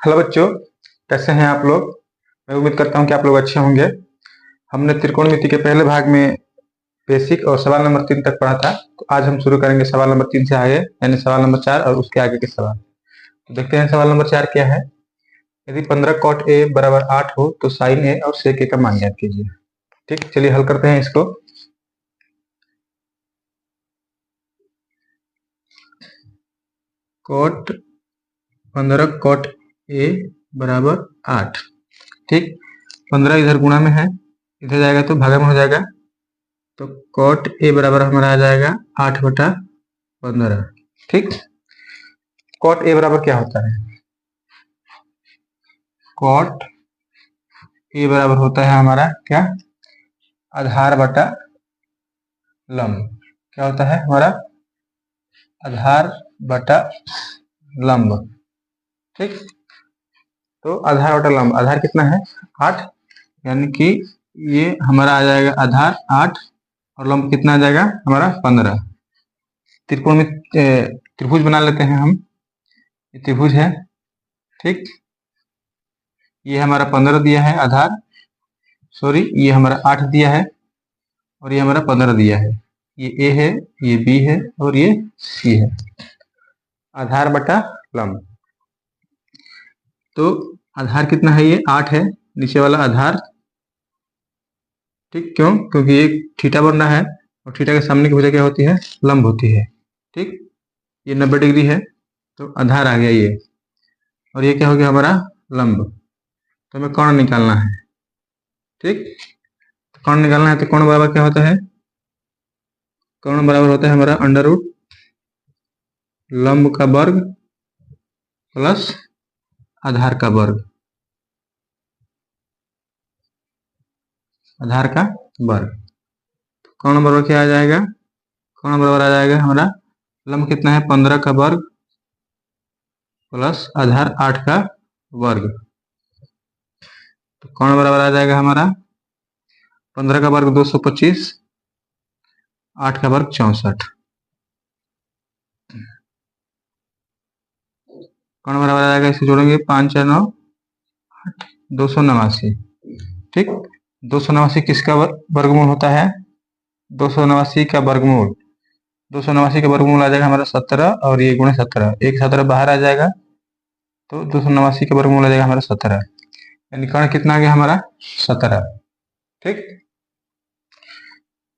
Hello बच्चों, कैसे हैं आप लोग। मैं उम्मीद करता हूं कि आप लोग अच्छे होंगे। हमने त्रिकोणमिति के पहले भाग में बेसिक और सवाल नंबर 3 तक पढ़ा था। तो आज हम शुरू करेंगे सवाल नंबर 3 से आगे, यानी सवाल नंबर 4 और उसके आगे के सवाल। तो देखते हैं सवाल नंबर 4 क्या है। यदि 15 cot a बराबर 8 हो तो sin a और sec a का मान ज्ञात कीजिए। ठीक, चलिए हल करते हैं इसको। cot 15 cot a बराबर 8। ठीक, 15 इधर गुणा में है, इधर जाएगा तो भागा में हो जाएगा। तो cot a बराबर हमारा आ जाएगा 8/15। ठीक, cot a बराबर क्या होता है। cot a बराबर होता है हमारा क्या, आधार बटा लंब। क्या होता है हमारा, आधार बटा लंब। ठीक, तो आधार बटा लंब, आधार कितना है 8, यानी कि ये हमारा आ जाएगा आधार 8 और लंब कितना आ जाएगा हमारा 15। त्रिकोण में त्रिभुज बना लेते हैं हम। ये त्रिभुज है। ठीक, ये हमारा 15 दिया है आधार, सॉरी ये हमारा 8 दिया है और ये हमारा 15 दिया है। ये ए है, ये बी है और ये सी है। आधार बटा लंब, तो आधार कितना है, ये 8 है, नीचे वाला आधार। ठीक, क्यों, क्योंकि ये थीटा बन रहा है और थीटा के सामने की भुजा क्या होती है, लंब होती है। ठीक, ये 90 डिग्री है तो आधार आ गया ये, और ये क्या हो गया हमारा लंब। तो हमें कोण निकालना है। ठीक, कोण निकालना है तो कोण बराबर क्या होता है, कोण बराबर होता है हमारा अंडर रूट लंब का वर्ग प्लस आधार का वर्ग, आधार का वर्ग। कोण बराबर क्या आ जाएगा, कोण बराबर आ जाएगा हमारा लंब कितना है 15 का वर्ग प्लस आधार 8 का वर्ग। तो कोण बराबर आ जाएगा हमारा 15 का वर्ग 225, 8 का वर्ग 64। कोण बराबर आ जाएगा, इसे जोड़ेंगे 5 4 9 8, 289। ठीक, 289 किसका वर्गमूल होता है, 289 का वर्गमूल, 289 का वर्गमूल आ जाएगा हमारा 17 और ये गुणे 17, एक 17 बाहर आ जाएगा तो 289 का वर्गमूल आ जाएगा हमारा 17, यानी कोण कितना आ गया हमारा 17। ठीक,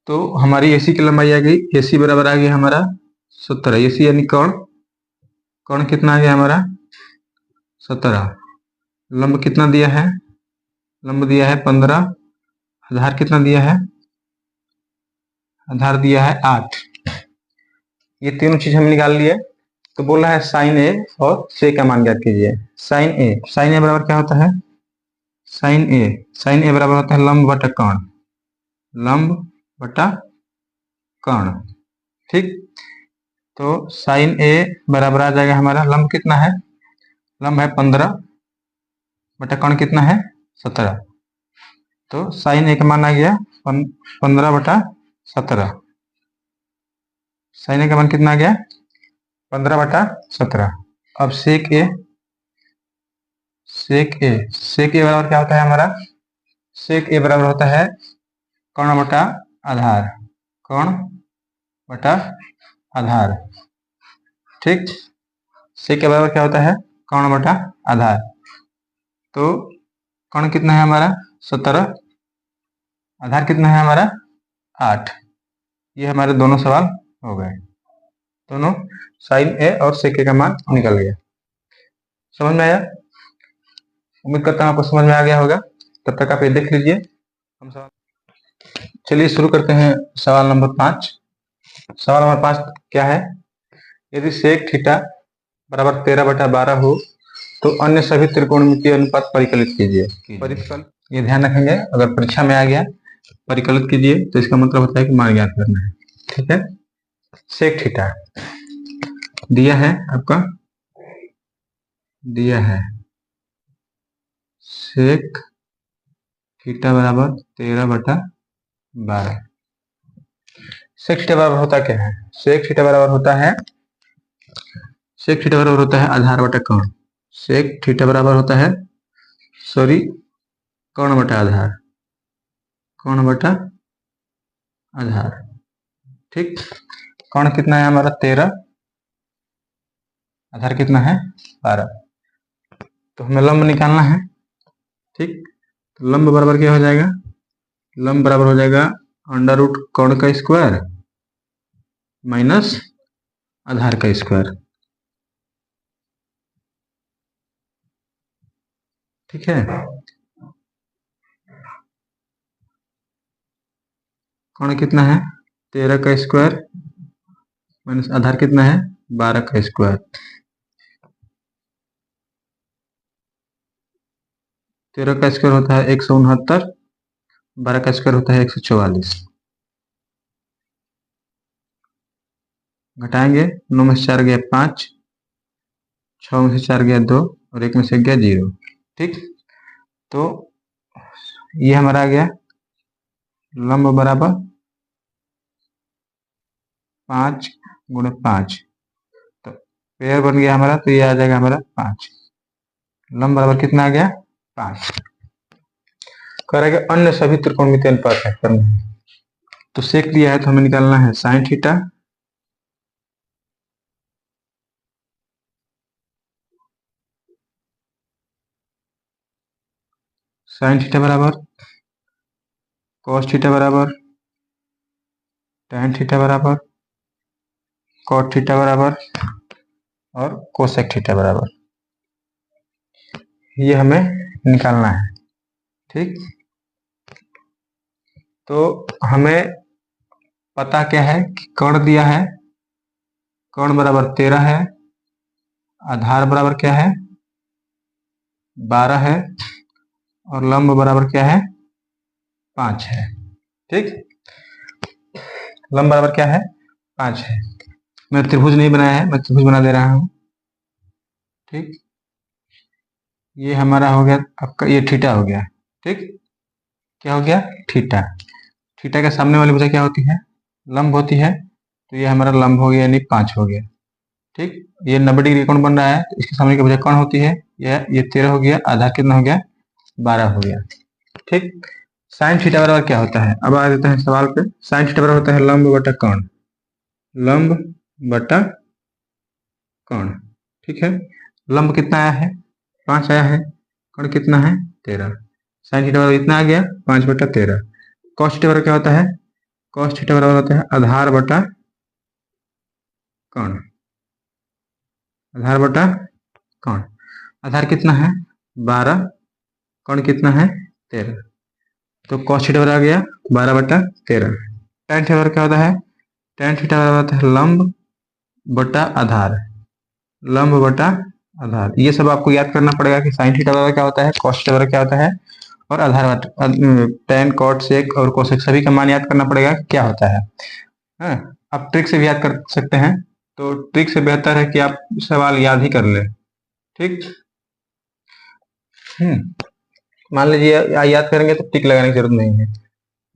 तो हमारी एसी की लंबाई आ गई, एसी बराबर आ गया हमारा 17, एसी यानी कोण, कोण कितना आ गया हमारा 17। लंब कितना दिया है, लंब दिया है 15, आधार कितना दिया है, आधार दिया है 8। ये तीनों चीज हम निकाल लिए। तो बोल रहा है साइन ए और से का मान ज्ञात कीजिए। साइन ए, साइन ए बराबर क्या होता है, साइन ए, साइन ए बराबर होता है लंब बटा कोण, लंब बटा कोण। ठीक, तो साइन ए बराबर आ जाएगा हमारा लंब कितना है, लंब है 15 बटा कोण कितना है 17। तो साइन ए का मान आ गया 15/17। साइन ए का मान कितना आ गया 15/17। अब सेक ए, सेक ए, सेक ए बराबर क्या होता है हमारा, सेक ए बराबर होता है कोण बटा आधार, कोण बटा आधार। ठीक, सेक के बराबर क्या होता है कोण बटा आधार। तो कोण कितना है हमारा 17, आधार कितना है हमारा 8। ये हमारे दोनों सवाल हो गए, दोनों साइन ए और सेक ए का मान निकल गया। समझ में आया, उम्मीद करता हूं आपको समझ में आ गया होगा। तब तक आप ये देख लीजिए। हम सवाल, चलिए शुरू करते हैं सवाल नंबर 5। सवाल नंबर 5 क्या है, यदि सेक थीटा बराबर 13/12 हो तो अन्य सभी त्रिकोणमितीय अनुपात परिकलित कीजिए। परिकल, ये ध्यान रखेंगे, अगर परीक्षा में आ गया परिकलित कीजिए तो इसका मतलब होता है कि मान ज्ञात करना है। ठीक है, सेक थीटा दिया है आपका, दिया है सेक थीटा बराबर 13/12। सेक थीटा बराबर होता क्या है, सेक थीटा बराबर होता है, सेक थीटा बराबर होता है आधार बटा कोण। सेक थीटा बराबर होता है कर्ण बटा आधार, कर्ण बटा आधार। ठीक, कर्ण कितना है हमारा 13, आधार कितना है 12। तो हमें लंब निकालना है। ठीक, तो लंब बराबर क्या हो जाएगा, लंब बराबर हो जाएगा अंडर रूट कर्ण का स्क्वायर माइनस आधार का स्क्वायर। ठीक है, कर्ण कितना है 13 का स्क्वायर माइनस आधार कितना है 12 का स्क्वायर। 13 का स्क्वायर होता है 169, 12 का स्क्वायर होता है 144। घटाएंगे, 9 में से 4 गया 5, 6 में से 4 गया 2 और 1 में से गया 0। ठीक, तो ये हमारा आ गया लंब बराबर 5 गुणे 5, तो पेयर बन गया हमारा, तो ये आ जाएगा हमारा 5। लंब बराबर कितना आ गया 5। करेंगे अन्य सभी त्रिकोणमितीय अनुपात है करना है। तो सेक दिया है तो हमें निकालना है साइन थीटा, साइन थीटा बराबर कॉस थीटा बराबर टैन थीटा बराबर कॉट थीटा बराबर और कोसेक थीटा बराबर, ये हमें निकालना है। ठीक, तो हमें पता क्या है कि कर्ण दिया है, कर्ण बराबर 13 है, आधार बराबर क्या है 12 है और लंब बराबर क्या है 5 है। ठीक, लंब बराबर क्या है 5 है। मैं त्रिभुज नहीं बनाया है, मैं त्रिभुज बना दे रहा हूं। ठीक, ये हमारा हो गया आपका, ये थीटा हो गया। ठीक, क्या हो गया थीटा। थीटा के सामने वाली भुजा क्या होती है लंब होती है, तो ये हमारा लंब हो गया यानी 5 हो गया। ठीक, ये 90 डिग्री कोण बन रहा है, तो इसके सामने की भुजा कौन होती है, ये 13 हो गया, आधा कितना हो गया 12 हो गया। ठीक, साइन थीटा बराबर क्या होता है, अब आ देते हैं सवाल पे। साइन थीटा बराबर होता है लंब बटा कर्ण, लंब बटा कर्ण। ठीक है, लंब कितना आया है 5 आया है, कर्ण कितना है 13, साइन थीटा बराबर इतना आ गया 5 बटा 13। कॉस थीटा बराबर क्या होता है, कॉस थीटा बराबर होता है आधार बटा कर्ण, आधार बटा कर्ण। आधार कितना है 12, कर्ण कितना है 13, तो कॉस थीटा बराबर आ गया 12 बटा 13। टैन थीटा बराबर क्या होता है, टैन थीटा बराबर होता है लंब बटा आधार, लंब बटा आधार। ये सब आपको याद करना पड़ेगा कि साइन थीटा बराबर क्या होता है, कॉस थीटा बराबर क्या होता है और आधार टैन कॉट सेक और कोसेक सभी का मान याद करना पड़ेगा क्या होता है। हाँ, आप ट्रिक से भी याद कर सकते हैं, तो ट्रिक से बेहतर है कि आप सवाल याद ही कर लें। ठीक, मान लीजिए याद करेंगे तो टिक लगाने की जरूरत नहीं है।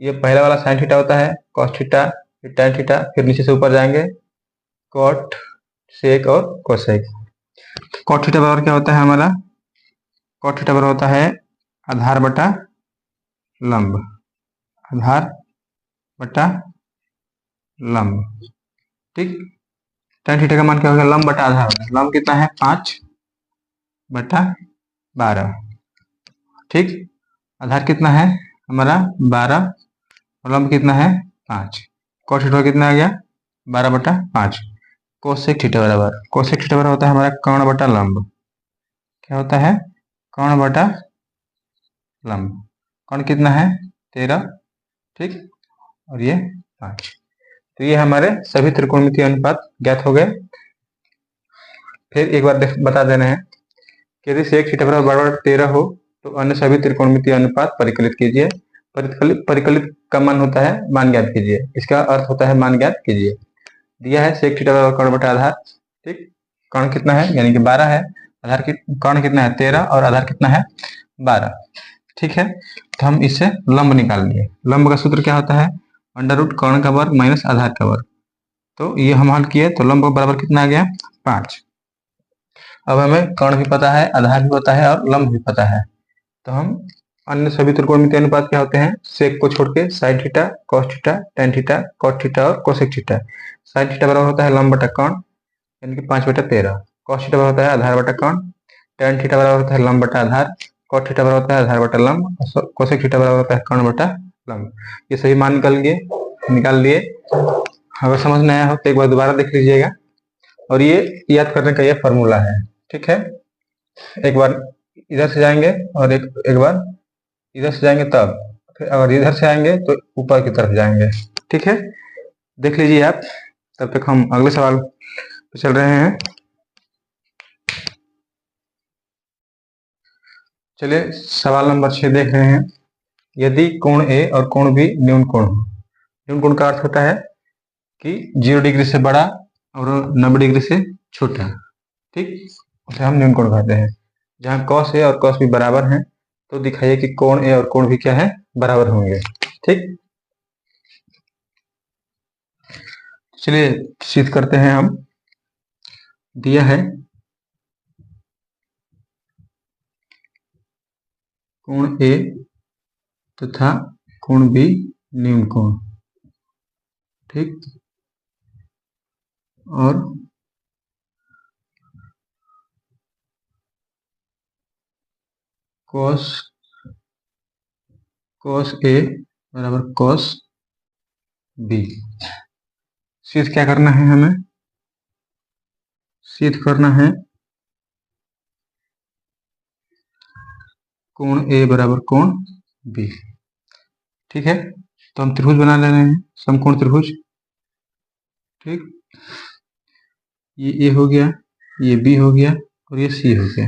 ये पहला वाला साइन थीटा होता है, कॉस थीटा, फिर टैन थीटा, फिर नीचे से ऊपर जाएंगे कॉट सेक और कोसेक। कॉट थीटा बराबर क्या होता है हमारा, कॉट थीटा बराबर होता है आधार बटा लंब, आधार बटा लंब। ठीक, टैन थीटा का मान क्या होगा लंब बटा आधार, लंब कितना है 5 बटा 12। ठीक, आधार कितना है हमारा 12 और लंब कितना है 5। कॉस थीटा कितना आ गया 12 बटा 5। कोसेक थीटा बराबर, कोसेक थीटा बराबर होता है हमारा कर्ण बटा लंब, क्या होता है कर्ण बटा लंब। कर्ण कितना है 13, ठीक, और ये 5। तो ये हमारे सभी त्रिकोणमितीय अनुपात ज्ञात हो गए। फिर एक बार बता देना है कि यदि सेक थीटा बराबर 13 हो तो अन्य सभी त्रिकोणमितीय अनुपात परिकलित कीजिए। परिकलित का मान होता है मान ज्ञात कीजिए, इसका अर्थ होता है मान ज्ञात कीजिए। दिया है सेक थीटा बराबर कर्ण बटा आधार। ठीक, कर्ण कितना है यानी कि 12 है, आधार की कर्ण कितना है 13 और आधार कितना है 12। ठीक है, तो हम इससे लंब निकाल लिए। लंब का सूत्र क्या होता है अंडर रूट कर्ण का वर्ग माइनस आधार का वर्ग। तो ये हम हल किए तो लंब बराबर कितना आ गया 5। अब हमें कर्ण भी पता है, आधार भी पता है और लंब भी पता है, तो हम अन्य सभी त्रिकोणमितीय अनुपात क्या होते हैं, सेक को छोड़ के sine theta, cos theta, tan theta, cot theta और कोसेक थीटा। साइन थीटा बराबर होता है लंब बटा कर्ण, यानी कि 5/13। कॉस थीटा बराबर होता है आधार बटा कर्ण, टेन थीटा बराबर होता है लंब बटा आधार, कॉट थीटा बराबर होता है आधार बटा लंब, कोसेक थीटा बराबर होता है कर्ण बटा लंब। ये सभी मान निकाल लिए। अगर समझ में आया हो तो एक बार दोबारा देख लीजिएगा, और ये याद करने का ये फॉर्मूला है, ठीक है। एक बार इधर से जाएंगे और एक बार इधर से जाएंगे, तब फिर अगर इधर से आएंगे तो ऊपर की तरफ जाएंगे, ठीक है। देख लीजिए आप, तब तक हम अगले सवाल पे चल रहे हैं। चलिए सवाल नंबर 6 देख रहे हैं। यदि कोण ए और कोण बी न्यून कोण हो। न्यून कोण का अर्थ होता है कि 0 डिग्री से बड़ा और 90 डिग्री से छोटा, ठीक, उसे हम न्यून कोण कहते हैं। जहाँ कॉस ए और कॉस बी बराबर हैं तो दिखाइए कि कोण ए और कोण बी क्या है, बराबर होंगे, ठीक। चलिए सिद्ध करते हैं हम। दिया है कोण ए तथा कोण बी न्यून कोण, ठीक, और cos ए बराबर cos बी। सिद्ध क्या करना है हमें, सिद्ध करना है कोण ए बराबर कोण बी, ठीक है। तो हम त्रिभुज बना ले रहे हैं, समकोण त्रिभुज, ठीक। ये ए हो गया, ये बी हो गया और ये सी हो गया।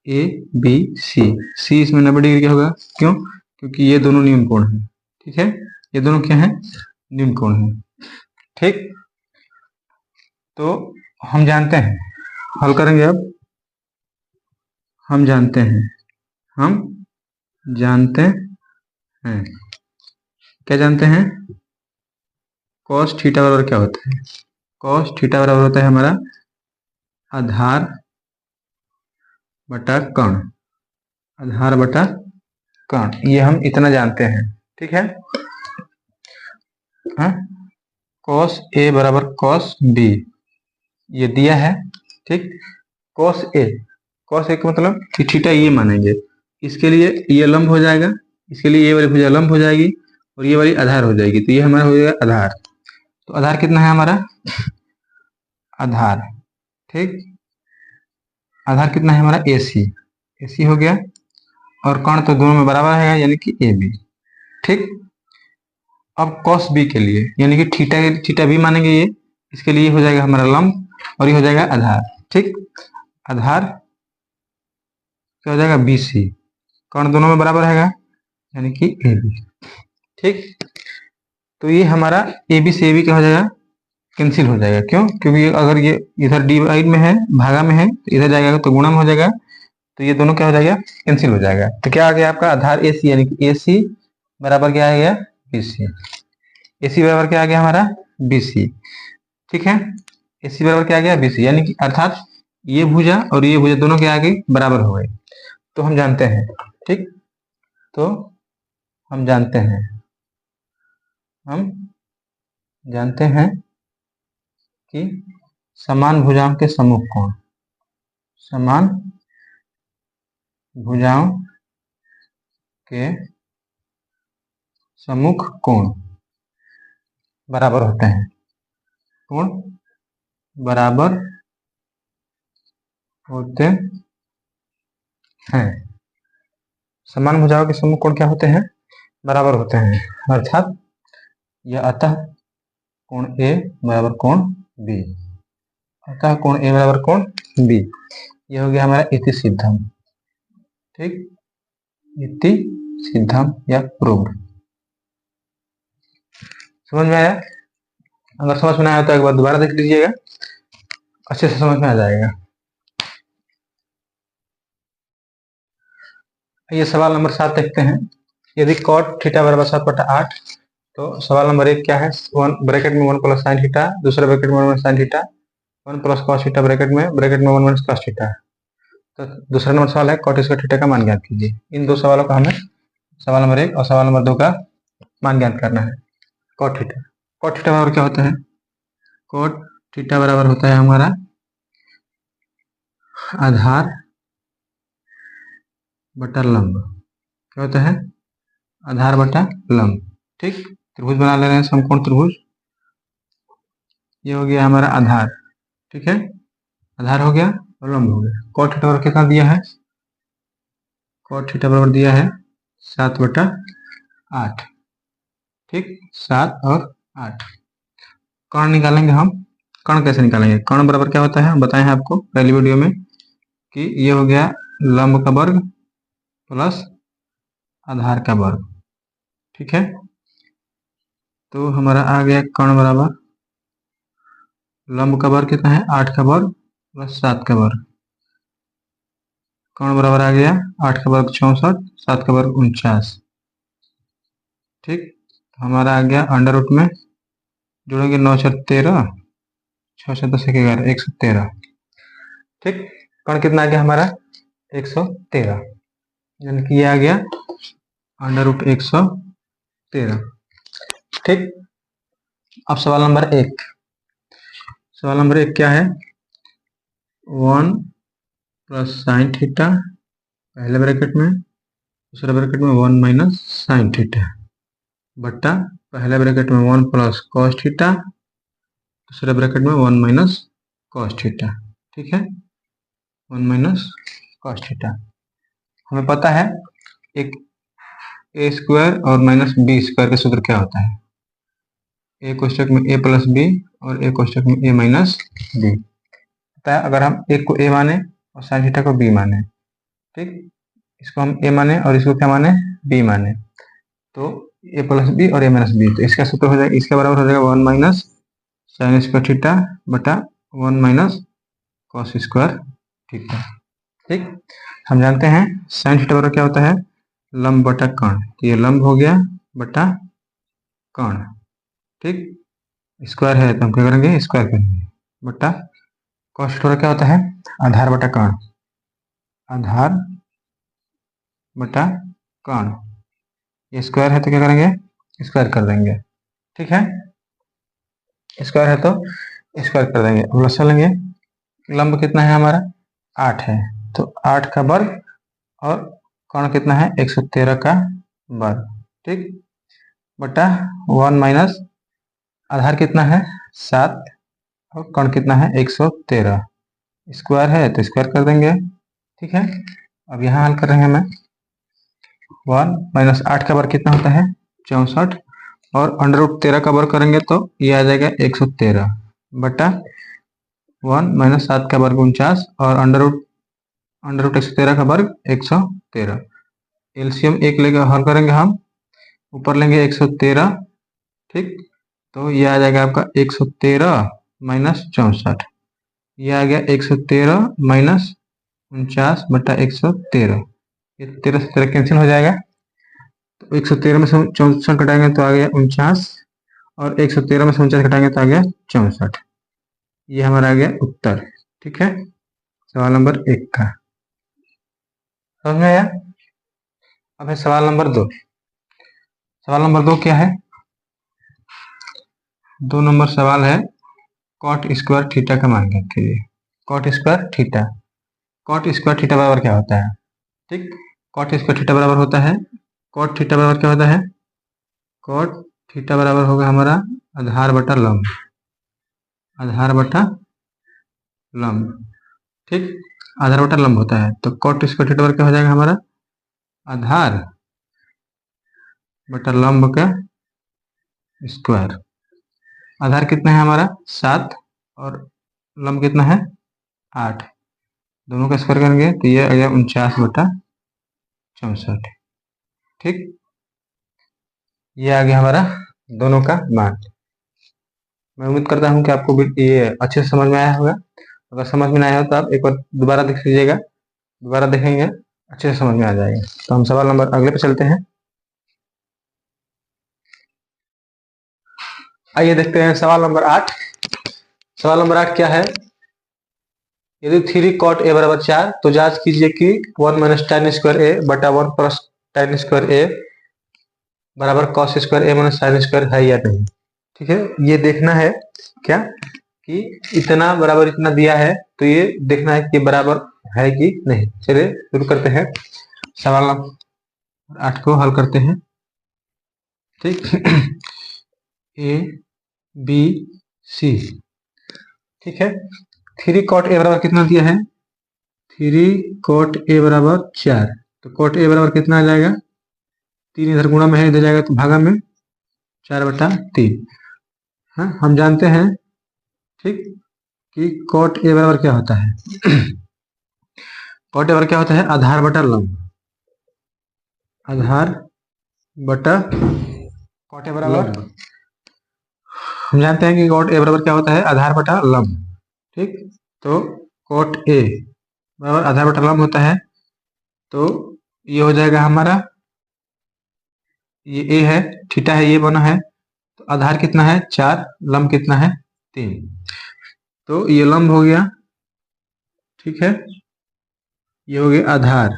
ए बी सी, सी इसमें 90 डिग्री का होगा, क्यों, क्योंकि ये दोनों न्यून कोण हैं, ठीक है। ये दोनों क्या है, न्यून कोण है, ठीक। तो हम जानते हैं, हल करेंगे अब। हम जानते हैं क्या जानते हैं, cos थीटा बराबर क्या होता है, cos थीटा बराबर होता है हमारा आधार बटा कर्ण, आधार बटा कर्ण, ये हम इतना जानते हैं, ठीक है। हाँ, cos ए बराबर cos बी ये दिया है, ठीक। cos ए का मतलब कि थीटा ये मानेंगे, इसके लिए ये लंब हो जाएगा, इसके लिए ये वाली भुजा लंब हो जाएगी और ये वाली आधार हो जाएगी, तो ये हमारा हो जाएगा आधार। तो आधार कितना है हमारा, आधार, ठीक, आधार कितना है हमारा AC, AC हो गया, और कर्ण तो दोनों में बराबर है, यानी कि AB, ठीक। अब cos B के लिए, यानी कि थीटा भी मानेंगे ये, इसके लिए हो जाएगा हमारा लंब और ये हो जाएगा आधार, ठीक। आधार क्या हो जाएगा BC, कर्ण दोनों में बराबर है, यानी कि AB, ठीक। तो ये हमारा AB से AB क्या हो जाएगा, कैंसिल हो जाएगा, क्यों, क्योंकि अगर ये इधर डिवाइड में है, भागा में है, तो इधर जाएगा तो गुणा में हो जाएगा, तो ये दोनों क्या हो जाएगा, कैंसिल हो जाएगा। तो क्या आ गया आपका आधार AC, यानी कि AC बराबर क्या आ गया, BC। AC बराबर क्या आ गया हमारा, BC, ठीक है। AC बराबर क्या आ गया, BC, यानी कि अर्थात ये भुजा और ये भुजा दोनों क्या आ गई, बराबर हो गए। तो हम जानते हैं, ठीक, तो हम जानते हैं कि समान भुजाओं के सम्मुख कोण, समान भुजाओं के सम्मुख कोण बराबर होते हैं, कोण बराबर होते हैं। समान भुजाओं के सम्मुख कोण क्या होते हैं, बराबर होते हैं, अर्थात यह अतः कोण A बराबर कोण B, अतः कोण A बराबर कोण B, यह हो गया हमारा इति सिद्धम, ठीक, इति सिद्धम या प्रूव्ड। समझ में आया, अगर समझ में आया तो एक बार दोबारा देख लीजिएगा, अच्छे से समझ में आ जाएगा। ये सवाल नंबर 7 देखते हैं। यदि cot थीटा बराबर 7/8, तो सवाल नंबर 1 क्या है, 1 ब्रैकेट में 1 + sin थीटा, दूसरे ब्रैकेट में 1 sin theta, 1 plus cos theta bracket में 1 माइनस कॉस थीटा। तो दूसरा नंबर सवाल है कॉट स्क्वायर थीटा का मान ज्ञात कीजिए। इन दो सवालों का हमें सवाल नंबर 1 और सवाल नंबर 2 का मान ज्ञात करना है। कॉट थीटा बराबर क्या होता है? कॉट थीटा बराबर होता है हमारा आधार बटा लंब। क्या होता है? आधार बटा लंब। ठीक, त्रिभुज बना ले रहे हैं, समकोण त्रिभुज। ये हो गया हमारा आधार, ठीक है, आधार हो गया और लंब हो गया। कॉट थीटा बराबर कितना दिया है? कॉट थीटा बराबर दिया है 7/8। ठीक, 7 और 8। कर्ण निकालेंगे हम। कर्ण कैसे निकालेंगे? कर्ण बराबर क्या होता है हम बताए हैं आपको पहली वीडियो में कि ये हो गया लंब का वर्ग प्लस आधार का वर्ग। ठीक है, तो हमारा आ गया कर्ण बराबर लंब का वर्ग कितना है? 8 का वर्ग प्लस 7 का वर्ग। कर्ण बराबर आ गया 8 का वर्ग 64, 7 का वर्ग 49। ठीक, तो हमारा आ गया अंडर रूट में जोड़ेंगे 9 4 13, 6 7 10 11, 113। ठीक, कर्ण कितना आ गया हमारा? 113, यानी कि ये आ गया अंडर रूट 113। ठीक, अब सवाल नंबर 1। सवाल नंबर 1 क्या है? 1 प्लस साइन थीटा पहले ब्रैकेट में, दूसरे ब्रैकेट में 1 माइनस साइन थीटा बट्टा पहले ब्रैकेट में 1 प्लस कॉस थीटा, दूसरे ब्रैकेट में 1 माइनस कॉस थीटा। ठीक है, 1 माइनस कॉस थीटा। हमें पता है एक ए स्क्वायर और माइनस बी स्क्वायर का सूत्र क्या होता है? ए कोष्टक में ए प्लस बी और ए कोष्टक में ए माइनस बी। पता है, अगर हम एक को ए माने और साइन थीटा को बी माने, ठीक, इसको हम ए माने और इसको क्या माने? बी माने, तो ए प्लस बी और ए माइनस बी, तो इसका सूत्र हो जाएगा, इसके बराबर हो जाएगा 1 माइनस साइन स्क्वायर थीटा बटा 1 माइनस कॉस स्क्वायर थीटा। ठीक, हम जानते हैं साइन थीटा बराबर क्या होता है? लंब बटा कर्ण। तो ये लंब हो गया बटा कर्ण। ठीक, स्क्वायर है तो हम क्या करेंगे? स्क्वायर करेंगे बटा कॉस थीटा क्या होता है? आधार बटा कर्ण। आधार बटा कर्ण, ये स्क्वायर है तो क्या करेंगे? स्क्वायर कर देंगे। ठीक है, स्क्वायर है तो स्क्वायर कर देंगे। अब लसा लेंगे, लंब कितना है हमारा? 8 है, तो 8 का वर्ग और कर्ण कितना है? 113 का वर्ग। ठीक, बटा 1 माइनस आधार कितना है? 7 और कर्ण कितना है? 113। स्क्वायर है तो स्क्वायर कर देंगे। ठीक है, अब यहाँ हल कर रहे हैं हमें। 1 माइनस 8 का वर्ग कितना होता है? 64, और अंडर रूट 13 का वर्ग करेंगे तो ये आ जाएगा 113 बटा 1 माइनस 7 का वर्ग 49 और अंडर रूट 113 का वर्ग 113। एलसीएम 1 लेकर हल करेंगे हम, ऊपर लेंगे 113। ठीक, तो ये आ जाएगा आपका 113 माइनस 64, ये आ गया 113 माइनस 49 बटा 113। ये 13 से 13 कैंसिल हो जाएगा, तो 113 में से 64 घटाएंगे तो आ गया 49, और 113 में से 49 घटाएंगे तो आ गया 64। ये हमारा आ गया उत्तर। ठीक है, सवाल नंबर 1 का समझ में आया। अब है सवाल नंबर 2। सवाल नंबर 2 क्या है? 2 नंबर सवाल है कॉट स्क्वायर थीटा का मान ज्ञात कीजिए। Cot square theta. Cot square theta बराबर क्या होता है? ठीक, कॉट स्क्वायर थीटा बराबर होता है, कॉट थीटा बराबर क्या होता है? कॉट थीटा बराबर होगा हमारा आधार बटा लंब। आधार बटा लंब। ठीक, आधार बटा लंब होता है, तो कॉट स्क्वायर थीटा बराबर क्या हो जाएगा हमारा? आधार बटा लंब का स्क्वायर। आधार कितना है हमारा? 7, और लंब कितना है? 8। दोनों का स्क्वायर करेंगे तो ये आ गया 49 बटा 64। ठीक, ये आ गया हमारा दोनों का मान। मैं उम्मीद करता हूँ कि आपको ये अच्छे से समझ में आया होगा। अगर समझ में नहीं आया हो तो आप एक बार दोबारा देख लीजिएगा, दोबारा देखेंगे अच्छे से समझ में आ जाएगा। तो हम सवाल नंबर अगले पे चलते हैं। आइए देखते हैं सवाल नंबर 8। सवाल नंबर 8 क्या है? यदि 3 cot a बराबर 4 तो जांच कीजिए कि 1 माइनस tan स्क्वायर ए बटा 1 प्लस tan स्क्वायर ए बराबर cos स्क्वायर ए माइनस sin स्क्वायर है या नहीं। ठीक है, ये देखना है क्या कि इतना बराबर इतना दिया है, तो ये देखना है कि बराबर है कि नहीं। चलिए शुरू करते हैं, सवाल नंबर 8 को हल करते हैं। ठीक ए बी सी। ठीक है, 3 cot ए बराबर कितना दिया है, 3 cot ए बराबर 4, तो cot ए बराबर कितना आ जाएगा, 3 इधर गुणा में है, इधर जाएगा तो भागा में 4/3। हाँ, हम जानते हैं ठीक कि cot ए बराबर क्या होता है cot ए बराबर क्या होता है, आधार बटा लंब। आधार बटा cot ए बराबर हम जानते हैं कि cot ए बराबर क्या होता है, आधार बटा लंब। ठीक, तो cot ए बराबर आधार बटा लंब होता है, तो ये हो जाएगा हमारा, ये ए है, थीटा है, ये बना है, तो आधार कितना है 4, लंब कितना है 3, तो ये लंब हो गया। ठीक है, ये हो गया आधार,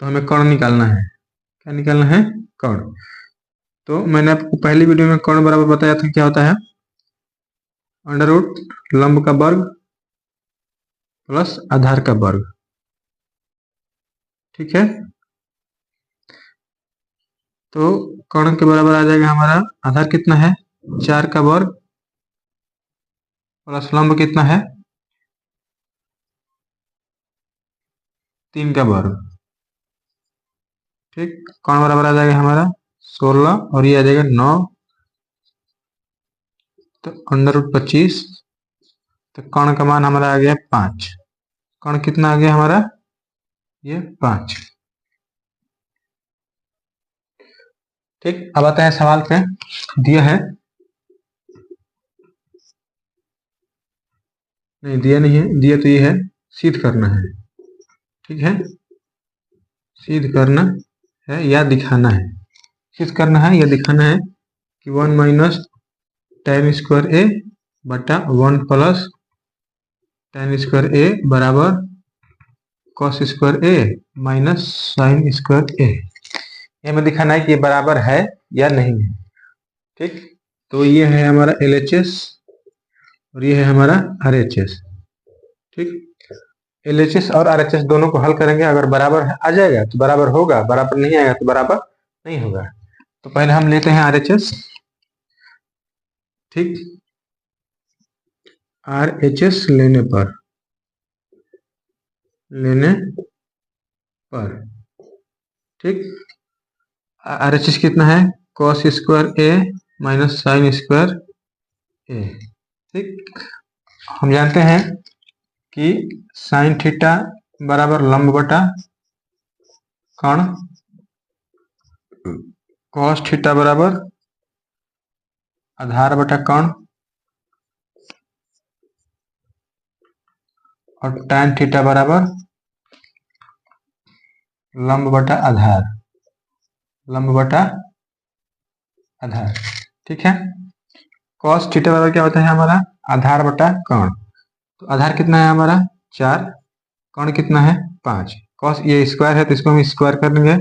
तो हमें कर्ण निकालना है। क्या निकालना है, कर्ण। तो मैंने आपको पहली वीडियो में कर्ण बराबर बताया था क्या होता है, अंडर रूट लंब का वर्ग प्लस आधार का वर्ग। ठीक है, तो कर्ण के बराबर आ जाएगा हमारा, आधार कितना है 4 का वर्ग प्लस लंब कितना है 3 का वर्ग। ठीक, कर्ण बराबर आ जाएगा हमारा 16 और ये आ जाएगा 9, तो अंडर रूट 25, तो कर्ण का मान हमारा आ गया 5। कर्ण कितना आ गया हमारा, ये 5। ठीक, अब आते हैं सवाल पे, दिया है, नहीं दिया नहीं है, दिया तो ये है, सिद्ध करना है। ठीक है, सिद्ध करना है या दिखाना है, सिद्ध करना है या दिखाना है कि 1 माइनस tan स्क्वायर ए बटा 1 प्लस tan स्क्वायर ए बराबर cos स्क्वायर ए माइनस sin स्क्वायर ए। ये हमें दिखाना है कि ये बराबर है या नहीं है। ठीक, तो ये है हमारा LHS और ये है हमारा RHS। ठीक, LHS और RHS दोनों को हल करेंगे, अगर बराबर आ जाएगा तो बराबर होगा, बराबर नहीं आएगा तो बराबर नहीं होगा। तो पहले हम लेते हैं RHS। ठीक, RHS लेने पर ठीक, RHS कितना है cos स्क्वायर ए माइनस साइन स्क्वायर ए। ठीक, हम जानते हैं कि साइन थीटा बराबर लंब बटा कर्ण, cos थीटा बराबर आधार बटा कर्ण और tan थीटा बराबर लंब बटा आधार, लंब बटा आधार। ठीक है, cos थीटा बराबर क्या होता है हमारा, आधार बटा कर्ण, तो आधार कितना है हमारा 4, कर्ण कितना है 5, cos ये स्क्वायर है तो इसको हम स्क्वायर कर लेंगे,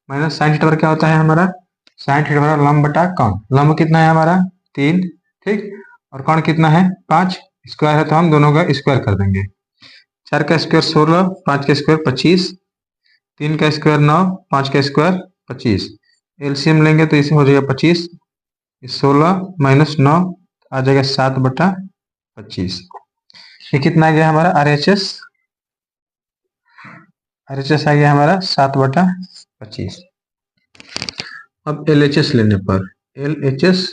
माइनस साइन थीटा बराबर क्या होता है हमारा, साइन थीटा बराबर लंब बटा कर्ण, लंब कितना है हमारा 3। ठीक, और कर्ण कितना है 5, स्क्वायर है तो हम दोनों का स्क्वायर कर देंगे। 4 का स्क्वायर 16, 5 का स्क्वायर 25, 3 का स्क्वायर 9, 5 का स्क्वायर 25, एलसीएम लेंगे तो इसे हो जाएगा 25, 16 माइनस 9 आ जाएगा 7/25। ये कितना आ गया हमारा RHS, RHS आ गया हमारा 7/25। अब LHS लेने पर, LHS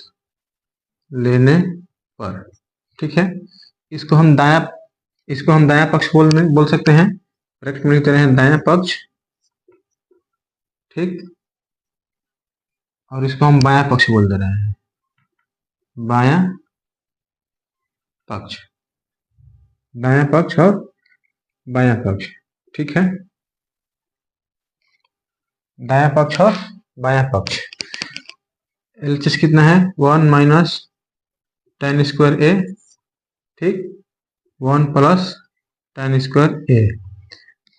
लेने पर ठीक है, इसको हम दायां पक्ष बोल सकते हैं, करेक्ट में लिखते हैं दायां पक्ष। ठीक, और इसको हम बायां पक्ष बोल दे रहे हैं, बायां पक्ष, दायां पक्ष और बायां पक्ष। ठीक है, दायां पक्ष और बायां पक्ष। LHS कितना है 1 माइनस tan स्क्वायर ए। ठीक, 1 प्लस tan स्क्वायर ए।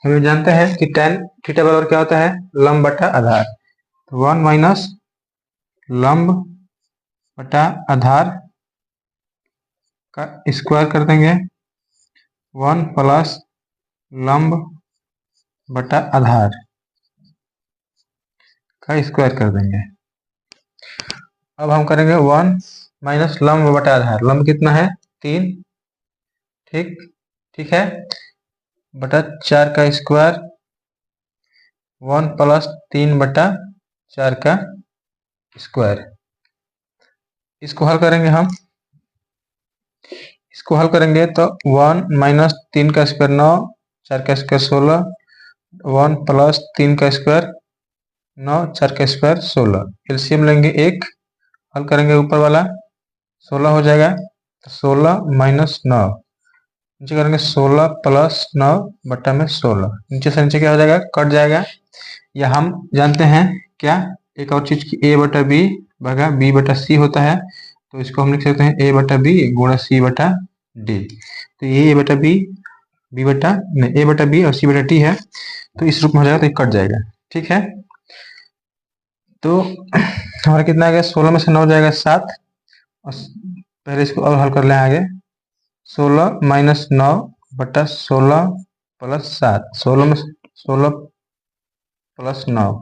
हम जानते हैं कि tan थीटा बराबर क्या होता है, लंब बटा आधार। तो 1 माइनस लंब बटा आधार का स्क्वायर कर देंगे, 1 प्लस लंब बटा आधार का स्क्वायर कर देंगे। अब हम करेंगे 1 माइनस लंब बटा आधार। लंब कितना है, 3, ठीक है, बटा 4 का स्क्वायर, 1 प्लस 3 बटा 4 का स्क्वायर। इसको हल करेंगे हम, इसको हल करेंगे तो 1 माइनस 3 का स्क्वायर 9, 4 का स्क्वायर 16, 1 प्लस 3 का स्क्वायर 9, 4 का स्क्वायर 16। एलसीएम लेंगे 1, हल करेंगे ऊपर वाला 16 हो जाएगा, तो 16 माइनस 9, नीचे करेंगे 16 प्लस 9 बटा में 16, नीचे से नीचे क्या हो जाएगा, कट जाएगा। या हम जानते हैं क्या, एक और चीज की a बटा बी भागा b बटा सी होता है, तो इसको हम लिख सकते हैं a बटा बी गुणा सी बटा डी। तो ये a बटा बी, b बटा नहीं, a बटा बी और c बटा टी है, तो इस रूप में हो जाएगा, तो ये कट जाएगा, ठीक है। तो हमारा कितना आ गया, 16 में से 9 जाएगा 7, और पहले इसको और हल कर लें आगे, 16 माइनस 9 बटा 16 प्लस 7, 16 में 16 प्लस 9,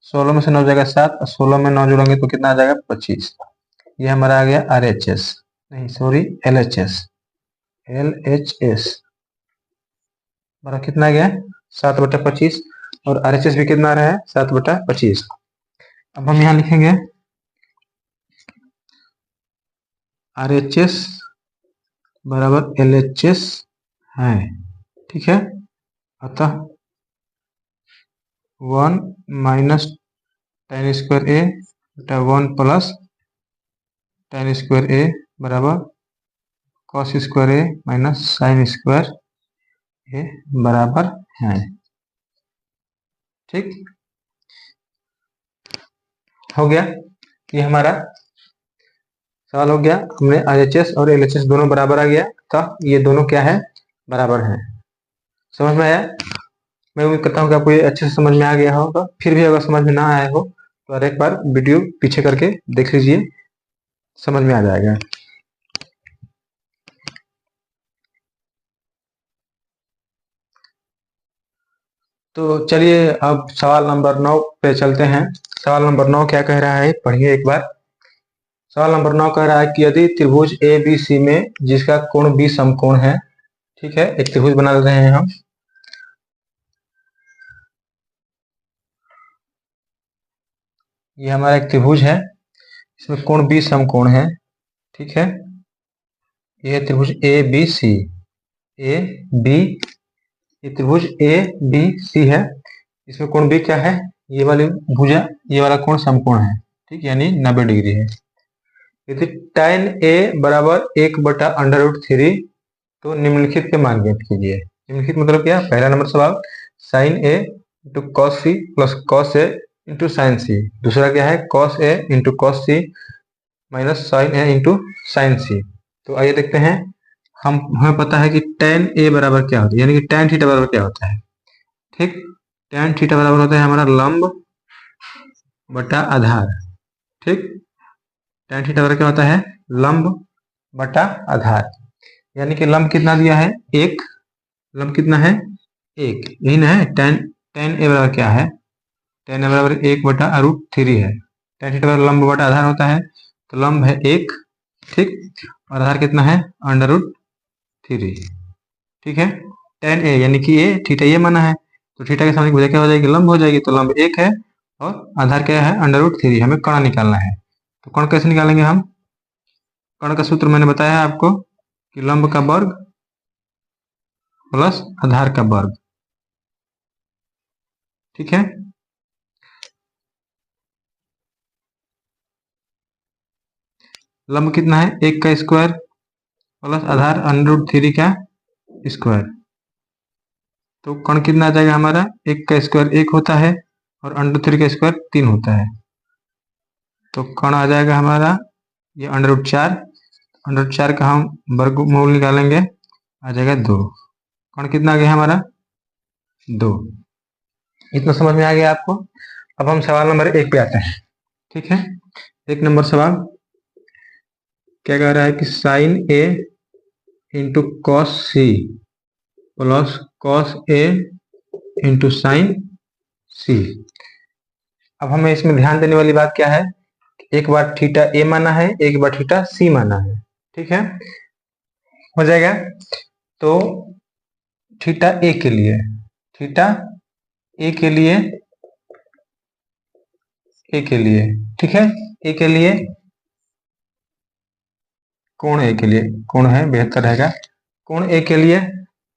16 में से 9 जाएगा 7, और 16 में 9 जोड़ेंगे तो कितना आ जाएगा, 25। ये हमारा आ गया RHS, नहीं सॉरी LHS, हमारा कितना आ गया, 7 बटा 25, और RHS भी कितना आ रहा है, 7 बटा 25। अब हम यहाँ लिखेंगे RHS बराबर LHS है, ठीक है। अतः 1 माइनस tan स्क्वायर ए बटा 1 प्लस tan स्क्वायर ए बराबर cos स्क्वायर ए माइनस साइन स्क्वायर ए बराबर है, ठीक हो गया। ये हमारा सवाल हो गया, हमने RHS और LHS दोनों बराबर आ गया, तो ये दोनों क्या है, बराबर हैं। समझ में आया? मैं उम्मीद करता हूँ कि आपको ये अच्छे से समझ में आ गया होगा। फिर भी अगर समझ में ना आया हो तो और एक बार वीडियो पीछे करके देख लीजिए, समझ में आ जाएगा। तो चलिए अब सवाल नंबर 9 पे चलते हैं। सवाल नंबर 9 क्या कह रहा है, पढ़िए एक बार। सवाल नंबर 9 कह रहा है कि यदि त्रिभुज ABC में जिसका कोण B समकोण है, ठीक है, एक त्रिभुज बना रहे हैं हम। ये हमारा एक त्रिभुज है, इसमें कोण B समकोण है, ठीक है। यह त्रिभुज ABC, ये त्रिभुज ABC है, इसमें कोण B क्या है, ये वाली भुजा, ये वाला कोण समकोण है, ठीक, यानी 90 डिग्री है। यदि tan A बराबर 1 बटा अंडर रूट 3, तो निम्नलिखित के मान ज्ञात कीजिए। निम्नलिखित मतलब क्या, पहला नंबर सवाल sin A into cos C plus cos A into sine C। दूसरा क्या है, cos A into cos C minus sine A into sine C। तो आइए देखते हैं, हमें पता है कि tan A बराबर क्या होता है, यानी कि tan थीटा बराबर क्या होता है, ठीक। tan थीटा बराबर होता है हमारा लंब बटा आधार, ठीक। tan थीटा बराबर क्या होता है, लंब बटा आधार, यानी कि लंब कितना दिया है, 1, लंब कितना है, 1, यही ना है। tan A बराबर क्या है, tan A बराबर 1 बटा रूट 3 है। tan थीटा बराबर लंब बटा आधार होता है, तो लंब है 1, ठीक, और आधार कितना है, अंडर रूट 3, ठीक है। tan A यानी कि ये थीटा ये माना है, तो थीटा के सामने की भुजा क्या हो जाएगी, लंब हो जाएगी, तो लंब 1 है और आधार क्या है, अंडर रूट 3। हमें कर्ण निकालना है, तो कर्ण कैसे निकालेंगे हम, कर्ण का सूत्र मैंने बताया है आपको कि लंब का वर्ग प्लस आधार का वर्ग, ठीक है। लंब कितना है, 1 का स्क्वायर प्लस आधार अंडर रूट 3 का स्क्वायर, तो कर्ण कितना आ जाएगा हमारा, 1 का स्क्वायर 1 होता है और अंडर 3 का स्क्वायर 3 होता है, तो कर्ण आ जाएगा हमारा ये अंडर रूट 4। अंडर रूट 4 का हम वर्गमूल निकालेंगे, आ जाएगा 2। कर्ण कितना आ गया हमारा 2। इतना समझ में आ गया आपको। अब हम सवाल नंबर 1 पे आते हैं। ठीक है, 1 नंबर सवाल क्या कह रहा है कि sine A into cos C plus cos A into sine C. अब हमें इसमें ध्यान देने वाली बात क्या है, एक बार थीटा ए माना है, एक बार थीटा सी माना है। ठीक है, हो जाएगा। तो थीटा ए के लिए, थीटा ए के लिए, ए के लिए, ठीक है, ए के लिए कोण ए के लिए, कोण है बेहतर रहेगा। कोण ए के लिए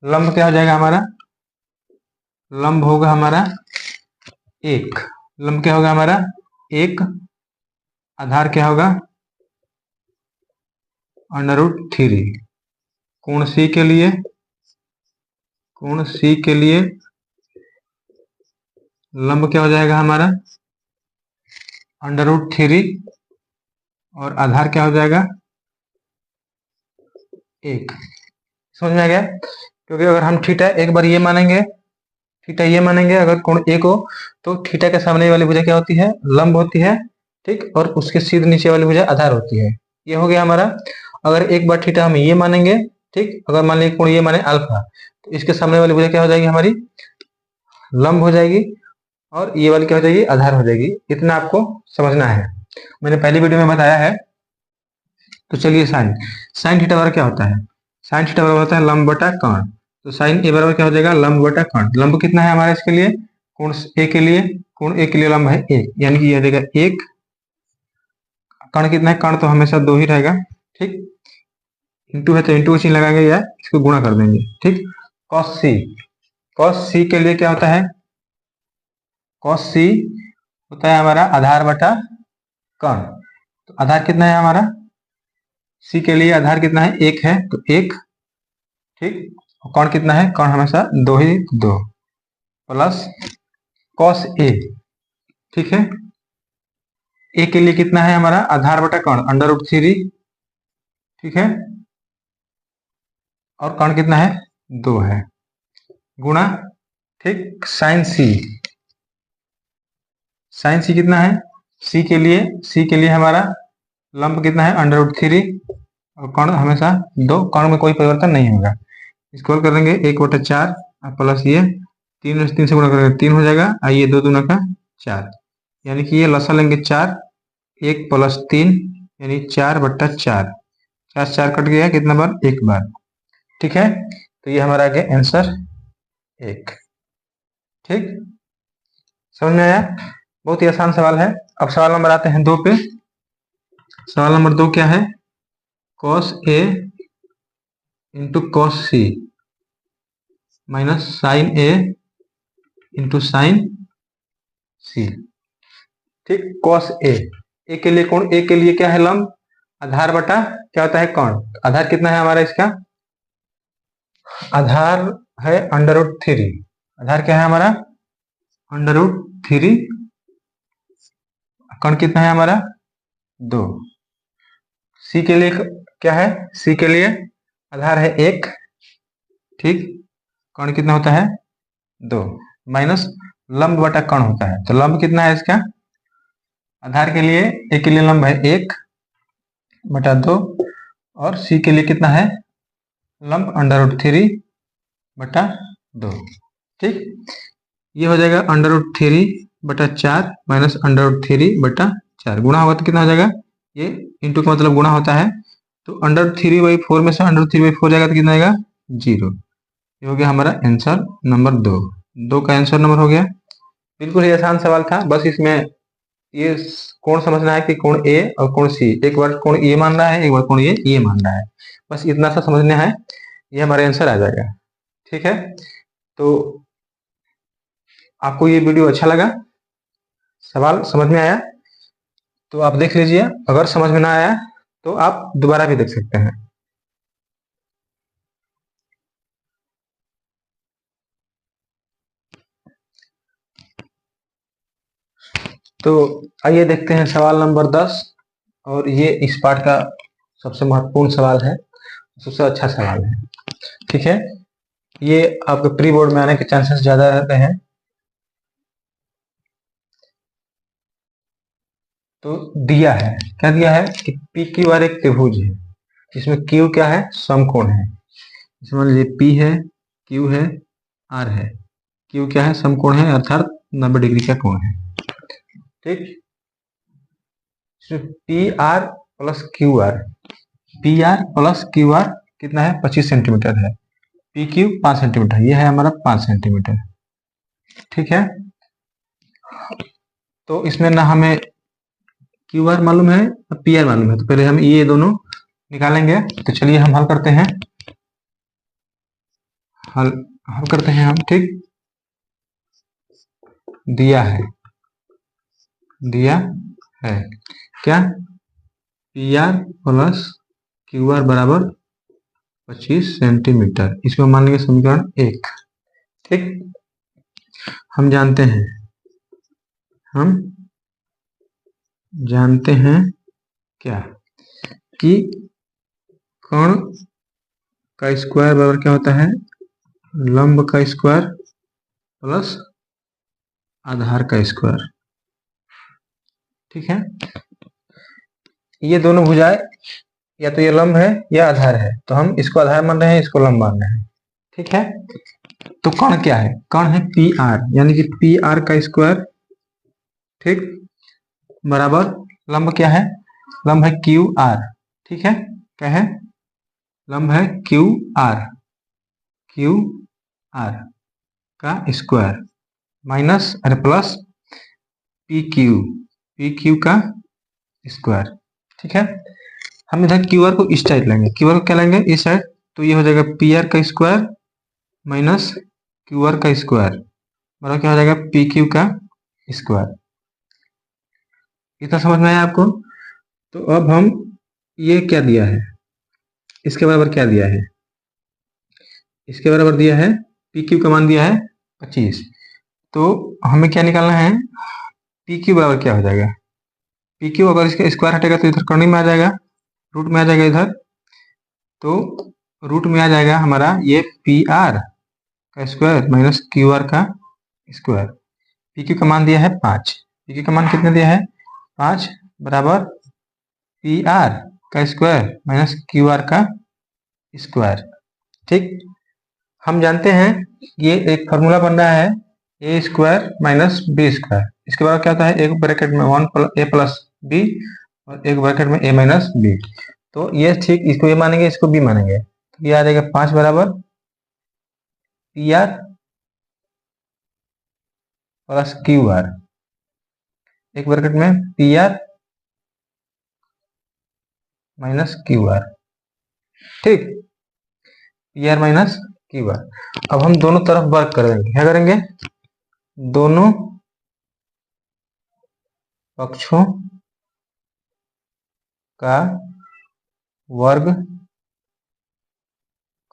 लंब क्या हो जाएगा हमारा, लंब होगा हमारा 1। लंब क्या होगा हमारा 1। आधार क्या होगा √3। कोण सी के लिए, कोण सी के लिए लंब क्या हो जाएगा हमारा √3 और आधार क्या हो जाएगा 1। समझ में आ गया। क्योंकि अगर हम थीटा एक बार ये मानेंगे, थीटा ये मानेंगे अगर कोण ए को, तो थीटा के सामने वाली भुजा क्या होती है, लंब होती है। ठीक, और उसके सीधे नीचे वाली भुजा आधार होती है। ये हो गया हमारा। अगर एक बार थीटा हम ये मानेंगे, ठीक, अगर मान लीजिए कोण ये माने अल्फा, तो इसके सामने वाली भुजा क्या हो जाएगी हमारी लंब हो जाएगी, और ये वाली क्या हो जाएगी आधार हो जाएगी। इतना आपको समझना है, मैंने पहली वीडियो में बताया है। तो चलिए साइन, साइन थीटा बराबर क्या होता है, साइन थीटा बराबर होता है लंब बटा कर्ण। तो साइन ए बराबर क्या हो जाएगा लंब बटा कर्ण। लंब कितना है हमारा इसके लिए, कोण ए के लिए, कोण ए के लिए लंब है 1, यानी कि यह देगा 1। कर्ण कितना है, कर्ण तो हमेशा 2 ही रहेगा। ठीक, इंटू है तो इंटू का चिन्ह लगाएंगे या इसको गुणा कर देंगे। ठीक, कॉस सी, कॉस सी के लिए क्या होता है, कॉस सी होता है हमारा आधार बटा कर्ण। तो आधार कितना है हमारा, सी के लिए आधार कितना है 1 है, तो 1। ठीक, कर्ण कितना है, कर्ण हमेशा 2 ही, 2 प्लस कॉस ए। ठीक है, ए के लिए कितना है हमारा आधार बटा कर्ण √3। ठीक है, और कर्ण कितना है 2 है, गुणा। ठीक, साइन सी, साइन सी कितना है, सी के लिए, सी के लिए हमारा लंब कितना है √3 और कर्ण हमेशा 2, कर्ण में कोई परिवर्तन नहीं होगा। इसको कर देंगे 1/4 प्लस ये 3 से गुणा करेंगे 3 हो जाएगा, आइए 2 दूना का 4, यानी कि ये लसा लेंगे 4, 1 + 3 यानी 4/4, 4 4 कट गया, कितना बार 1 बार। ठीक है, तो ये हमारा आ गया आंसर 1। ठीक, समझ में आया, बहुत ही आसान सवाल है। अब सवाल नंबर आते हैं 2 पे। सवाल नंबर 2 क्या है, cos A into cos C minus sine A into sine C। ठीक, cos A, ए के लिए कोण ए के लिए क्या है लंब आधार बटा क्या होता है कर्ण। आधार कितना है हमारा इसका, आधार है √3। आधार क्या है हमारा √3, कर्ण कितना है हमारा 2। सी के लिए क्या है, सी के लिए आधार है 1। ठीक, कर्ण कितना होता है 2 माइनस लंब बटा कर्ण होता है। तो लंब कितना है इसका, आधार के लिए ए के लिए लंब है 1/2 और सी के लिए कितना है लंब √3/2। ठीक, ये हो जाएगा √3/4 माइनस √3/4 गुणा होगा तो कितना हो जाएगा, ये इंटू का मतलब गुणा होता है। तो √3/4 में से √3/4 जाएगा तो कितना आएगा 0। ये हो गया हमारा आंसर नंबर 2। 2 का आंसर नंबर हो गया। बिल्कुल ही आसान सवाल था, बस इसमें ये कोण समझना है कि कोण ए और कोण सी, एक बार कोण ए मान रहा है, एक बार कोण ये मान रहा है, बस इतना सा समझना है, ये हमारा आंसर आ जाएगा। ठीक है, तो आपको ये वीडियो अच्छा लगा, सवाल समझ में आया तो आप देख लीजिए, अगर समझ में ना आया तो आप दोबारा भी देख सकते हैं। तो आइए देखते हैं सवाल नंबर 10, और ये इस पाठ का सबसे महत्वपूर्ण सवाल है, सबसे अच्छा सवाल है। ठीक है, ये आपके प्री बोर्ड में आने के चांसेस ज्यादा रहते हैं। तो दिया है, क्या दिया है कि पी क्यू आर एक त्रिभुज है, इसमें क्यू क्या है, समकोण है। इसमें मान लीजिए पी है, क्यू है, आर है। क्यू क्या है, समकोण है, अर्थात 90 डिग्री का कोण है। ठीक, P R plus Q R, P R plus Q are कितना है, 25 सेंटीमीटर है। पी क्यू 5 सेंटीमीटर, ये है हमारा 5 सेंटीमीटर। ठीक है, तो इसमें ना हमें क्यू आर मालूम है ना पी आर मालूम है, तो पहले हम ये दोनों निकालेंगे। तो चलिए हम हल करते हैं, हल हल करते हैं हम। ठीक, दिया है, दिया है क्या, P R plus Q are बराबर 25 सेंटीमीटर, इसको मान लेंगे समीकरण 1। ठीक, हम जानते हैं, हम जानते हैं क्या कि कण का स्क्वायर बराबर क्या होता है, लंब का स्क्वायर प्लस आधार का स्क्वायर। ठीक है, ये दोनों भुजाएं या तो ये लंब है या आधार है, तो हम इसको आधार मान रहे हैं, इसको लंब मान रहे हैं। ठीक है, तो कण क्या है, कण है पी आर, यानी कि पी आर का स्क्वायर, ठीक, बराबर लंब क्या है, लंब है क्यू आर। ठीक है, क्या है, लंब है क्यू आर, क्यू आर का स्क्वायर माइनस अरे प्लस पी क्यू का स्क्वायर। ठीक है, हम इधर क्यू आर को इस साइड लेंगे, क्यू आर को क्या लेंगे, इस साइड, तो ये हो जाएगा पी आर का स्क्वायर माइनस क्यू आर का स्क्वायर बराबर क्या हो जाएगा, पी क्यू का स्क्वायर। इतना समझ में आया आपको। तो अब हम ये क्या दिया है, इसके बराबर क्या दिया है, इसके बराबर दिया है पी क्यू का मान दिया है 25। तो हमें क्या निकालना है, पी क्यू बराबर क्या हो जाएगा, पी क्यू अगर इसका स्क्वायर हटेगा तो इधर कर्ण में आ जाएगा, रूट में आ जाएगा इधर, तो रूट में आ जाएगा हमारा ये पी आर का स्क्वायर माइनस क्यू आर का स्क्वायर। पी क्यू का मान दिया है 5, पी क्यू का मान कितना दिया है 5 बराबर पी आर का स्क्वायर माइनस क्यू आर का स्क्वायर। ठीक, हम जानते हैं ये एक फॉर्मूला बन रहा है ए स्क्वायर माइनस बी स्क्वायर, इसके बाद क्या होता है, एक ब्रैकेट में 1 ए प्लस बी और एक ब्रैकेट में ए माइनस बी। तो ये ठीक, इसको ये मानेंगे, इसको बी मानेंगे, तो ये आ जाएगा 5 बराबर P R plus Q R, एक ब्रैकेट में P R minus Q R. ठीक, P R minus Q R. अब हम दोनों तरफ वर्क करेंगे, क्या करेंगे, दोनों पक्षों का वर्ग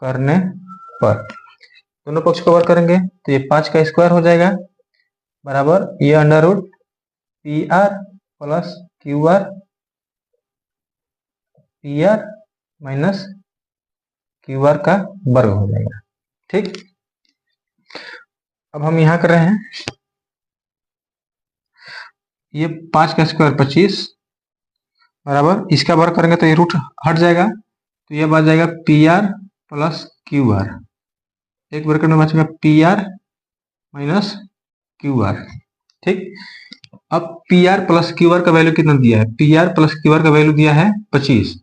करने पर, दोनों पक्ष को वर्ग करेंगे तो ये 5 का स्क्वायर हो जाएगा बराबर ये under root P R plus Q R, P R minus Q R का वर्ग हो जाएगा। ठीक, अब हम यहां कर रहे हैं, ये 5 का स्क्वायर 25 बराबर इसका वर्ग करेंगे तो ये रूट हट जाएगा, तो ये बच जाएगा P R plus Q R, एक ब्रैकेट में बचेगा P R minus Q R. ठीक, अब P R plus Q R का वैल्यू कितना दिया है, P R plus Q R का वैल्यू दिया है 25,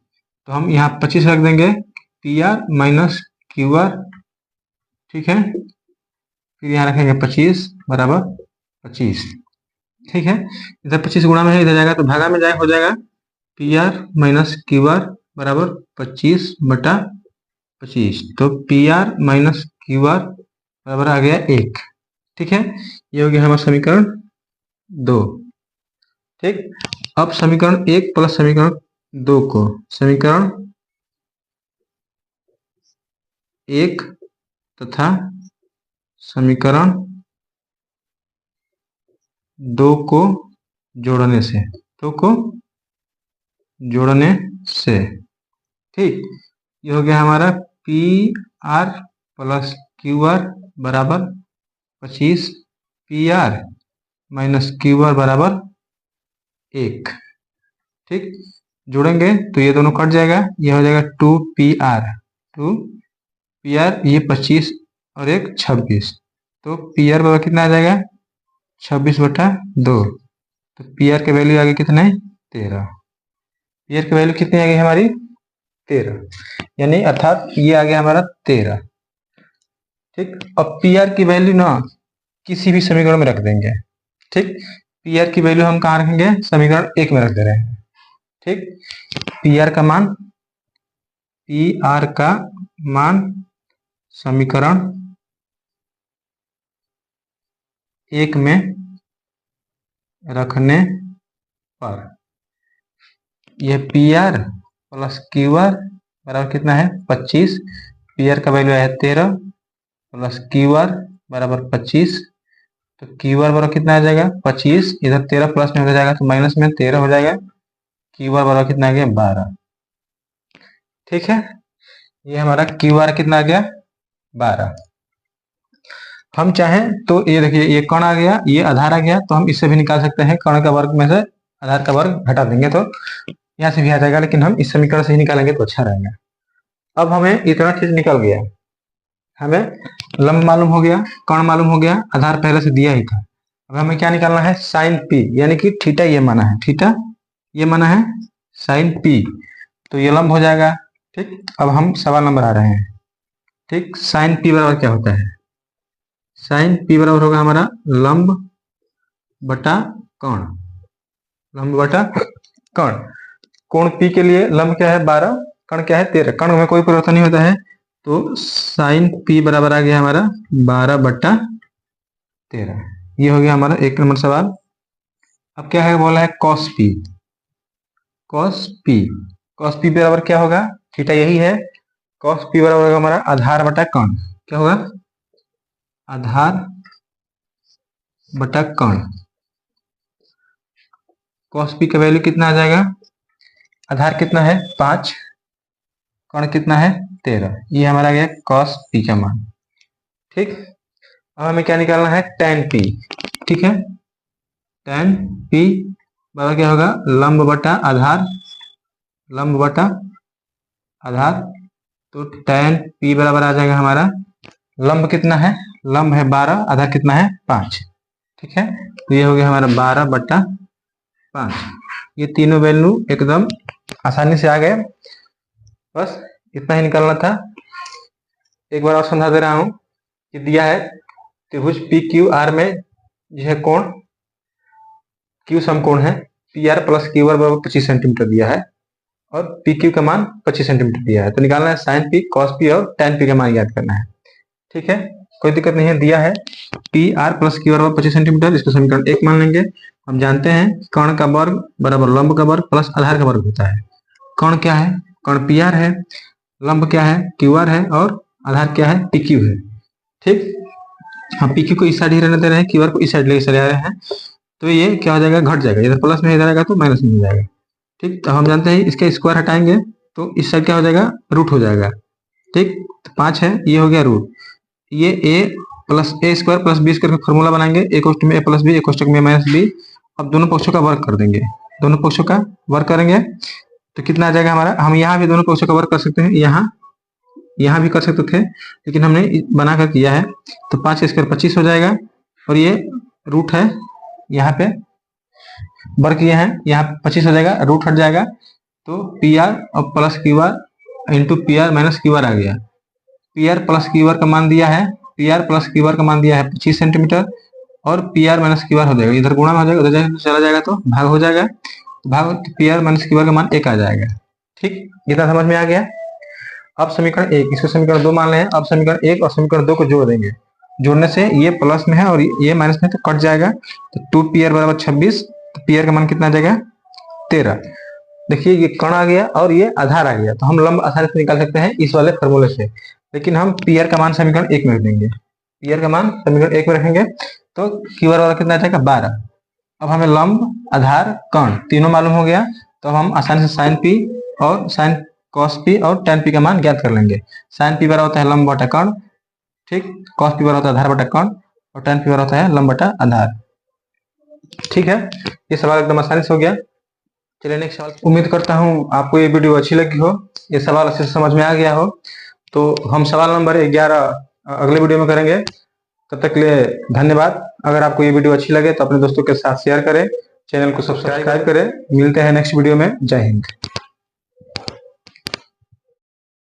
तो हम यहाँ 25 रख देंगे, P R minus Q R. ठीक है, फिर यहाँ रखेंगे 25 बराबर 25। ठीक है, इधर 25 गुणा में है, इधर जाएगा तो भागा में जाए हो जाएगा, P R minus Q are बराबर 25 बटा 25, तो P R minus Q are बराबर आ गया 1। ठीक है, ये हो गया हमारा समीकरण 2। ठीक, अब समीकरण 1 प्लस समीकरण 2 को समीकरण 1 तथा समीकरण 2 को जोड़ने से, 2 को जोड़ने से, ठीक, ये हो गया हमारा P R plus Q are बराबर 25 P R minus Q are बराबर 1। ठीक, जोड़ेंगे तो ये दोनों कट जाएगा, ये हो जाएगा 2 पी आर, ये 25 और एक 26, तो पी आर बराबर कितना आ जाएगा 26/2। तो पी आर के वैल्यू आ गई कितने 13। पी आर की वैल्यू कितनी आ गई हमारी 13, यानी अर्थात ये आ गया हमारा 13। ठीक, अब पी आर की वैल्यू ना किसी भी समीकरण में रख देंगे। ठीक, पी आर की वैल्यू हम कहाँ रखेंगे, समीकरण 1 में रख दे रहे हैं। ठीक, पी आर का मान समीकरण 1 में रखने पर यह P R plus Q are बराबर कितना है 25। पी आर का वैल्यू है 13 प्लस क्यू आर बराबर 25, तो क्यू आर बराबर कितना आ जाएगा 25, इधर 13 प्लस में हो जाएगा तो माइनस में 13 हो जाएगा, क्यू आर बराबर कितना आ गया 12। ठीक है, ये हमारा क्यू आर कितना आ गया 12। हम चाहें तो ये देखिए ये कण आ गया, ये आधार आ गया, तो हम इससे भी निकाल सकते हैं। कण का वर्ग में से आधार का वर्ग हटा देंगे तो यहाँ से भी आ जाएगा, लेकिन हम इस समीकरण से ही निकालेंगे तो अच्छा रहेगा। अब हमें इतना चीज निकल गया, हमें लंब मालूम हो गया, कण मालूम हो गया, आधार पहले से दिया ही था। अब हमें क्या निकालना है साइन पी, यानी कि थीटा ये माना है, थीटा ये माना है साइन पी, तो ये लंब हो जाएगा। ठीक, अब हम सवाल नंबर आ रहे हैं। ठीक, साइन पी बराबर क्या होता है, साइन पी बराबर होगा हमारा लंब बटा कण, लंब बटा कण। कोण पी के लिए लंब क्या है 12, कण क्या है 13, कण में कोई परिवर्तन नहीं होता है, तो साइन पी बराबर आ गया हमारा 12/13। ये हो गया हमारा 1 नंबर सवाल। अब क्या है बोला है cos P, cos P, cos P बराबर क्या होगा, थीटा यही है, कॉस पी बराबर होगा हमारा आधार बटा कण, क्या होगा आधार बटा कण। कॉस पी का वैल्यू कितना आ जाएगा, आधार कितना है 5, कण कितना है 13, ये हमारा गया कॉस पी का मान। ठीक, अब हमें क्या निकालना है tan पी। ठीक है, tan पी बराबर क्या होगा लंब बटा आधार, लंब बटा आधार, तो tan पी बराबर आ जाएगा हमारा, लंब कितना है, लंब है 12, आधार कितना है 5। ठीक है, तो ये हो गया हमारा 12/5। ये तीनों वैल्यू एकदम आसानी से आ गए, बस इतना ही निकालना था। एक बार और समझा दे रहा हूं कि दिया है त्रिभुज पी क्यू आर में यह कोण क्यू समकोण है, P R plus Q are बराबर 25 सेंटीमीटर दिया है और पी क्यू का मान 25 सेंटीमीटर दिया है, तो निकालना है साइन पी, कॉस पी और tan पी का मान याद करना है। ठीक है, कोई दिक्कत नहीं है, दिया है P R plus Q are बराबर 25 सेंटीमीटर, इसको समीकरण 1 मान लेंगे। हम जानते हैं कर्ण का वर्ग बराबर लंब का वर्ग प्लस आधार का वर्ग होता है। कर्ण क्या है, कर्ण पी आर है, लंब क्या है क्यू आर है और आधार क्या है पी क्यू है। ठीक, हम पी क्यू को इस साइड ही रहने दे रहे हैं, क्यू आर को इस साइड ले चले आ रहे हैं, तो ये क्या हो जाएगा घट जाएगा, इधर प्लस में इधर आएगा तो माइनस में हो जाएगा। ठीक, तो हम जानते हैं इसके स्क्वायर हटाएंगे तो इस साइड क्या हो जाएगा रूट हो जाएगा। ठीक, तो 5 है, ये हो गया रूट, ये a plus A square plus B square का फॉर्मूला बनाएंगे, ए कोष्टक में ए प्लस बी, ए कोष्टक में माइनस बी। अब दोनों पक्षों का वर्ग कर देंगे, दोनों पक्षों का वर्ग करेंगे तो कितना आ जाएगा हमारा, हम यहाँ भी दोनों पक्षों का वर्ग कर सकते हैं, यहाँ भी कर सकते थे, लेकिन हमने बनाकर किया है, तो 5 का स्क्वायर 25 हो जाएगा और ये रूट है, यहाँ पे वर्ग किए हैं, यहाँ 25 हो जाएगा, रूट हट जाएगा, तो पी आर और plus Q R into P R minus Q R आ गया। P R plus Q R का मान दिया है, P R plus Q R का मान दिया है 25 सेंटीमीटर और P R minus Q R हो जाएगा, इधर गुणा में हो जाएगा, उधर चला जाएगा तो भाग हो जाएगा, भाग P R minus Q R का मान 1 आ जाएगा। ठीक, इतना समझ में आ गया। अब समीकरण 1, इसको समीकरण 2 मान रहे हैं, अब समीकरण 1 और समीकरण 2 को जोड़ देंगे, जोड़ने से ये प्लस में है और ये माइनस में तो कट जाएगा, तो 2 पी आर बराबर 26, तो पी आर का मान कितना आ जाएगा 13। देखिए ये कण आ गया और ये आधार आ गया, तो हम लंब आसानी से निकाल सकते हैं इस वाले फॉर्मूले से, लेकिन हम पी आर का मान समीकरण 1 में रख देंगे, पी आर का मान समीकरण 1 में रखेंगे तो क्यू आर वाला कितना आ जाएगा 12। अब हमें लंब आधार कण तीनों मालूम हो गया, तो हम आसानी से साइन पी और साइन cos p और tan p का मान ज्ञात कर लेंगे। sin p बराबर होता है लंब बटा कर्ण, ठीक। cos p बराबर होता है आधार बटा कर्ण और tan p बराबर होता है लंब बटा आधार। ठीक है, ये सवाल एकदम आसानी से हो गया। चलिए नेक्स्ट सवाल। उम्मीद करता हूँ आपको ये वीडियो अच्छी लगी हो, ये सवाल अच्छे से समझ में आ गया हो। तो हम सवाल नंबर 11 अगले वीडियो में करेंगे। तब तक के लिए धन्यवाद। अगर आपको ये वीडियो अच्छी लगे तो अपने दोस्तों के साथ शेयर करें, चैनल को सब्सक्राइब करें। मिलते हैं नेक्स्ट वीडियो में। जय हिंद।